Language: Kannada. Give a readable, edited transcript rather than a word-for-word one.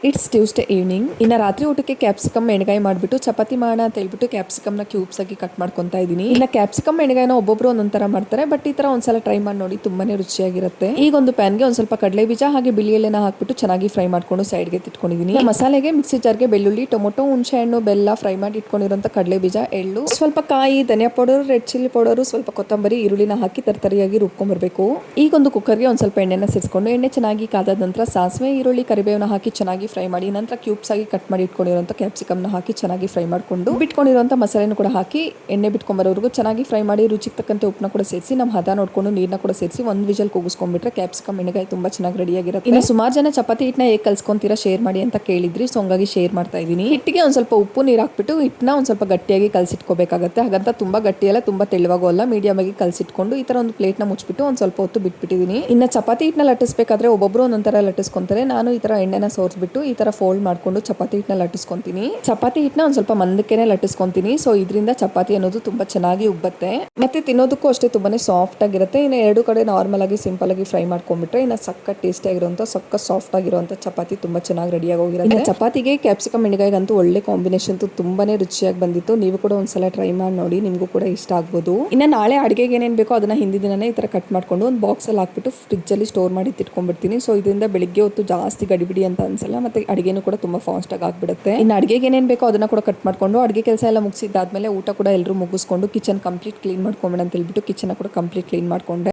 It's Tuesday evening. ಇನ್ನು ರಾತ್ರಿ ಊಟಕ್ಕೆ ಕ್ಯಾಪ್ಸಿಕಮ್ ಎಣ್ಗಾಯಿ ಮಾಡಿಬಿಟ್ಟು ಚಪಾತಿ ಮಾಡೋಣ ಅಂತ ಹೇಳ್ಬಿಟ್ಟು ಕ್ಯಾಪ್ಸಿಕಮ್ನ ಕ್ಯೂಬ್ಸ್ ಆಗಿ ಕಟ್ ಮಾಡ್ಕೊತಾ ಇದ್ದೀನಿ. ಇನ್ನು ಕ್ಯಾಪ್ಸಿಕಮ್ ಎಣ್ಗಾಯಿನ ಒಬ್ಬೊಬ್ರು ಒಂದೊಂದರ ಮಾಡ್ತಾರೆ, ಬಟ್ ಈ ತರ ಒಂದ್ಸಲ ಟ್ರೈ ಮಾಡಿ ನೋಡಿ, ತುಂಬಾನೇ ರುಚಿಯಾಗಿರುತ್ತೆ. ಈಗ ಒಂದು ಪ್ಯಾನ್ಗೆ ಒಂದ್ ಸ್ವಲ್ಪ ಕಡಲೆ ಬೀಜ ಹಾಗೆ ಬಿಳಿ ಎಲೆನ ಹಾಕ್ಬಿಟ್ಟು ಚೆನ್ನಾಗಿ ಫ್ರೈ ಮಾಡ್ಕೊಂಡು ಸೈಡ್ಗೆ ತಿಟ್ಕೊಂಡಿದ್ದೀನಿ. ಮಸಾಲೆಗೆ ಮಿಕ್ಸಿ ಜಾರ್ಗೆ ಬೆಳ್ಳುಳ್ಳಿ, ಟೊಮೊಟೊ, ಹುಣಸೆ ಹಣ್ಣು, ಬೆಲ್ಲ, ಫ್ರೈ ಮಾಡಿ ಇಟ್ಕೊಂಡಿರೋಂಥ ಕಡಲೆ ಬೀಜ, ಎಳ್ಳು, ಸ್ವಲ್ಪ ಕಾಯಿ, ಧನಿಯಾ ಪೌಡರ್, ರೆಡ್ ಚಿಲ್ಲಿ ಪೌಡರ್, ಸ್ವಲ್ಪ ಕೊತ್ತಂಬರಿ, ಈರುಳ್ಳಿನ ಹಾಕಿ ತರತರಿಯಾಗಿ ರುಬ್ಕೊಂಡ್ಬರ್ಬೇಕು. ಈಗ ಒಂದು ಕುಕ್ಕರ್ಗೆ ಒಂದ್ ಸ್ವಲ್ಪ ಎಣ್ಣೆನ ಸೇರಿಸ್ಕೊಂಡು ಎಣ್ಣೆ ಚೆನ್ನಾಗಿ ಕಾದಾದ ನಂತರ ಸಾಸಿವೆ, ಈರುಳ್ಳಿ, ಕರಿಬೇವನ್ನ ಹಾಕಿ ಚೆನ್ನಾಗಿ ಫ್ರೈ ಮಾಡಿ ನಂತರ ಕ್ಯೂಬ್ಸ್ ಆಗಿ ಕಟ್ ಮಾಡಿ ಇಟ್ಕೊಂಡಿರುವಂಥ ಕ್ಯಾಪ್ಸಿಕಮ್ನ ಹಾಕಿ ಚೆನ್ನಾಗಿ ಫ್ರೈ ಮಾಡಿಕೊಂಡು ಬಿಟ್ಕೊಂಡಿರುವಂಥ ಮಸಾಲೆನೂ ಕೂಡ ಹಾಕಿ ಎಣ್ಣೆ ಬಿಟ್ಕೊಂಬರೋವರೆಗೂ ಚೆನ್ನಾಗಿ ಫ್ರೈ ಮಾಡಿ ರುಚಿಗೆ ತಕ್ಕಂತೆ ಉಪ್ಪನ್ನ ಕೂಡ ಸೇರಿಸಿ ನಮ್ಮ ಹದ ನೋಡ್ಕೊಂಡು ನೀರನ್ನ ಕೂಡ ಸೇರಿಸಿ ಒಂದು ವಿಜಲ್ ಕೂಗಿಸ್ಕೊಂಡ್ಬಿಟ್ರೆ ಕ್ಯಾಪ್ಸಿಕಮ್ ಎಣ್ಣೆಗಾಯಿ ತುಂಬಾ ಚೆನ್ನಾಗಿ ರೆಡಿಯಾಗಿರುತ್ತೆ. ಇನ್ನು ಸುಮಾರು ಜನ ಚಪಾತಿ ಹಿಟ್ಟನ್ನ ಹೇಗೆ ಕಲ್ಸ್ಕೊಂತೀರಾ ಶೇರ್ ಮಾಡಿ ಅಂತ ಕೇಳಿದ್ರಿ, ಸೊ ಹಂಗಾಗಿ ಶೇರ್ ಮಾಡ್ತಾ ಇದ್ದೀನಿ. ಹಿಟ್ಟಿಗೆ ಒಂದು ಸ್ವಲ್ಪ ಉಪ್ಪು ನೀರು ಹಾಕ್ಬಿಟ್ಟು ಹಿಟ್ಟನ್ನ ಒಂದು ಸ್ವಲ್ಪ ಗಟ್ಟಿಯಾಗಿ ಕಲಸಿಟ್ಕೋಬೇಕಾಗುತ್ತೆ. ಹಾಗಂತ ತುಂಬಾ ಗಟ್ಟಿಯಲ್ಲ ತುಂಬಾ ತೆಳುವಾಗೂ ಅಲ್ಲ, ಮೀಡಿಯಂ ಆಗಿ ಕಲಸಿಟ್ಕೊಂಡು ಈ ತರ ಒಂದು ಪ್ಲೇಟ್ನ ಮುಚ್ಚಿಬಿಟ್ಟು ಒಂದು ಸ್ವಲ್ಪ ಹೊತ್ತು ಬಿಟ್ಬಿಟ್ಟಿದ್ದೀನಿ. ಇನ್ನು ಚಪಾತಿ ಹಿಟ್ಟನ್ನ ಲಟ್ಟಿಸ್ಬೇಕಾದ್ರೆ ಒಬ್ಬೊಬ್ರು ಒಂದೊಂದರ ಲಟ್ಟಿಸ್ಕೊಂತಾರೆ. ನಾನು ಈ ತರ ಎಣ್ಣೆನ ಸೋರ್ಸ್ಬಿಟ್ಟು ಈ ತರ ಫೋಲ್ಡ್ ಮಾಡ್ಕೊಂಡು ಚಪಾತಿ ಹಿಟ್ಟನ್ನ ಲಟ್ಟಿಸ್ಕೊಂತೀನಿ. ಚಪಾತಿ ಹಿಟ್ಟನ್ನ ಒಂದು ಸ್ವಲ್ಪ ಮಂದಕ್ಕೆನೆ ಲಟ್ಟಿಸ್ಕೊಂತೀನಿ. ಸೊ ಇದರಿಂದ ಚಪಾತಿ ಅನ್ನೋದು ತುಂಬಾ ಚೆನ್ನಾಗಿ ಉಬ್ಬತ್ತೆ, ಮತ್ತೆ ತಿನ್ನೋದಕ್ಕೂ ಅಷ್ಟೇ ತುಂಬಾನೇ ಸಾಫ್ಟ್ ಆಗಿರುತ್ತೆ. ಇನ್ನು ಎರಡು ಕಡೆ ನಾರ್ಮಲ್ ಆಗಿ ಸಿಂಪಲ್ ಆಗಿ ಫ್ರೈ ಮಾಡ್ಕೊಂಡ್ಬಿಟ್ರೆ ಇನ್ನು ಸಕ್ಕ ಟೇಸ್ಟಿ ಆಗಿರುವಂತ ಸಕ್ಕ ಸಾಫ್ಟ್ ಆಗಿರುವಂತ ಚಪಾತಿ ತುಂಬಾ ಚೆನ್ನಾಗಿ ರೆಡಿ ಆಗೋಗಿರುತ್ತೆ. ಚಪಾತಿಗೆ ಕ್ಯಾಪ್ಸಿಕಮ್ ಎಣ್ಗಾಯಿಗಂತೂ ಒಳ್ಳೆ ಕಾಂಬಿನೇಷನ್, ತುಂಬಾನೇ ರುಚಿಯಾಗಿ ಬಂದಿತ್ತು. ನೀವು ಕೂಡ ಒಂದ್ಸಲ ಟ್ರೈ ಮಾಡಿ ನೋಡಿ, ನಿಮಗೂ ಕೂಡ ಇಷ್ಟ ಆಗ್ಬೋದು. ಇನ್ನು ನಾಳೆ ಅಡುಗೆಗೆ ಏನೇನು ಬೇಕೋ ಅದನ್ನ ಹಿಂದಿನ ದಿನನೇ ಈ ತರ ಕಟ್ ಮಾಡ್ಕೊಂಡು ಒಂದು ಬಾಕ್ಸ್ ಅಲ್ಲಿ ಹಾಕ್ಬಿಟ್ಟು ಫ್ರಿಜ್ ಅಲ್ಲಿ ಸ್ಟೋರ್ ಮಾಡಿ ಇಟ್ಕೊಂಡ್ಬಿಡ್ತೀನಿ. ಸೊ ಇದರಿಂದ ಬೆಳಿಗ್ಗೆ ಹೊತ್ತು ಜಾಸ್ತಿ ಗಡಿಬಿಡಿ ಅಂತ ಅನ್ಸಲ್ಲ, ಮತ್ತೆ ಅಡುಗೆನೂ ಕೂಡ ತುಂಬಾ ಫಾಸ್ಟ್ ಆಗಿ ಆಗ್ಬಿಡುತ್ತೆ. ಇನ್ನು ಅಡುಗೆಗೆ ಏನೇನು ಬೇಕೋ ಅದನ್ನ ಕೂಡ ಕಟ್ ಮಾಡ್ಕೊಂಡು ಅಡುಗೆ ಕೆಲಸ ಎಲ್ಲ ಮುಗಿಸಿದ್ದಾದ್ಮೇಲೆ ಊಟ ಕೂಡ ಎಲ್ಲರೂ ಮುಗಿಸ್ಕೊಂಡು ಕಿಚನ್ ಕಂಪ್ಲೀಟ್ ಕ್ಲೀನ್ ಮಾಡ್ಕೊಂಬೇಡ ಅಂತ ಹೇಳ್ಬಿಟ್ಟು ಕಿಚನ್ ಕೂಡ ಕಂಪ್ಲೀಟ್ ಕ್ಲೀನ್ ಮಾಡ್ಕೊಂಡೆ.